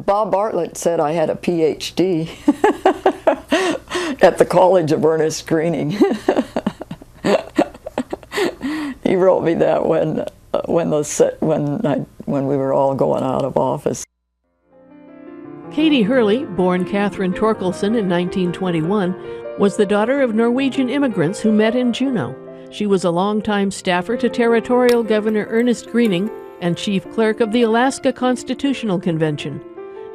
Bob Bartlett said I had a PhD at the College of Ernest Gruening. He wrote me that when we were all going out of office. Katie Hurley, born Kathryn Torkelson in 1921, was the daughter of Norwegian immigrants who met in Juneau. She was a longtime staffer to Territorial Governor Ernest Gruening and Chief Clerk of the Alaska Constitutional Convention.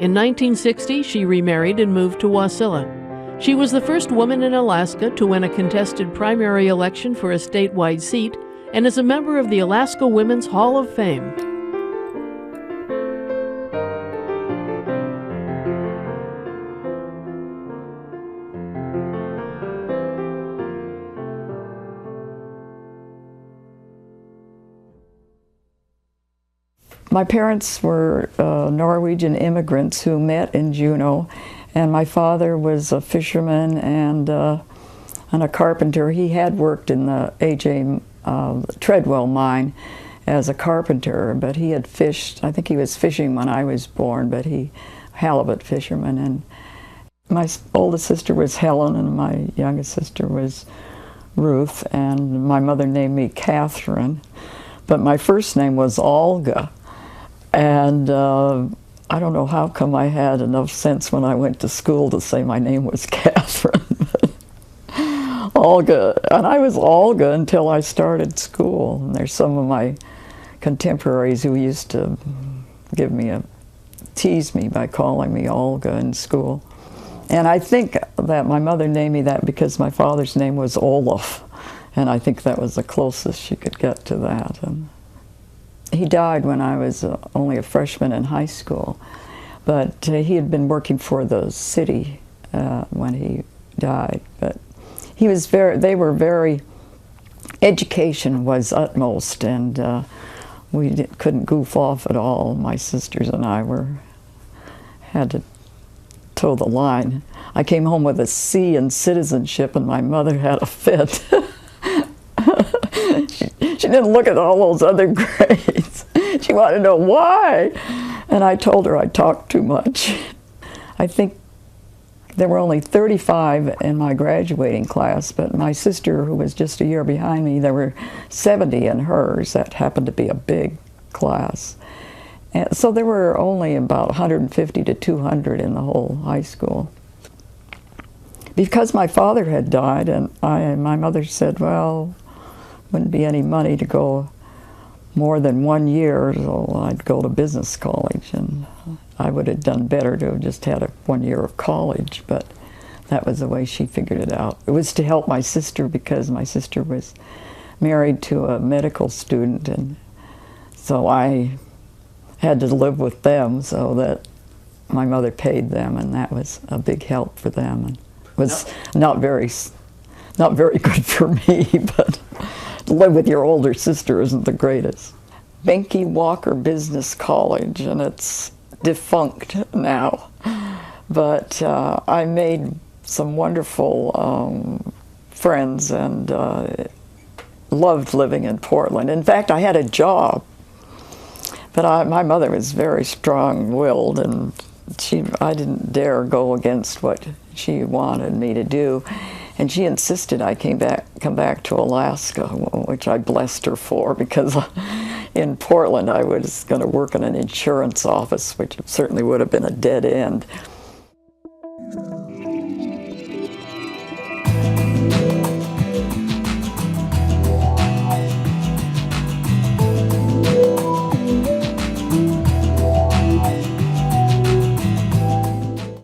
In 1960, she remarried and moved to Wasilla. She was the first woman in Alaska to win a contested primary election for a statewide seat and is a member of the Alaska Women's Hall of Fame. My parents were Norwegian immigrants who met in Juneau, and my father was a fisherman and a carpenter. He had worked in the A.J. Treadwell mine as a carpenter, but he had fished. I think he was fishing when I was born, but halibut fisherman. And my oldest sister was Helen, and my youngest sister was Ruth, and my mother named me Kathryn, but my first name was Olga. And I don't know how come I had enough sense when I went to school to say my name was Kathryn. Olga, and I was Olga until I started school. And there's some of my contemporaries who used to tease me by calling me Olga in school. And I think that my mother named me that because my father's name was Olaf, and I think that was the closest she could get to that. And he died when I was only a freshman in high school, but he had been working for the city when he died. But they were very, education was utmost, and we couldn't goof off at all. My sisters and I had to toe the line. I came home with a C in citizenship, and my mother had a fit. She didn't look at all those other grades. She wanted to know why. And I told her I talked too much. I think there were only 35 in my graduating class, but my sister, who was just a year behind me, there were 70 in hers. That happened to be a big class. And so there were only about 150 to 200 in the whole high school. Because my father had died, and my mother said, well, wouldn't be any money to go more than 1 year, so I'd go to business college, and I would have done better to have just had 1 year of college, but that was the way she figured it out. It was to help my sister because my sister was married to a medical student, and so I had to live with them, so that my mother paid them, and that was a big help for them. And it was not very good for me, but to live with your older sister isn't the greatest. Benke Walker Business College, and it's defunct now. But I made some wonderful friends and loved living in Portland. In fact, I had a job, but my mother was very strong-willed, and I didn't dare go against what she wanted me to do. And she insisted I come back to Alaska, which I blessed her for, because in Portland I was going to work in an insurance office, which certainly would have been a dead end.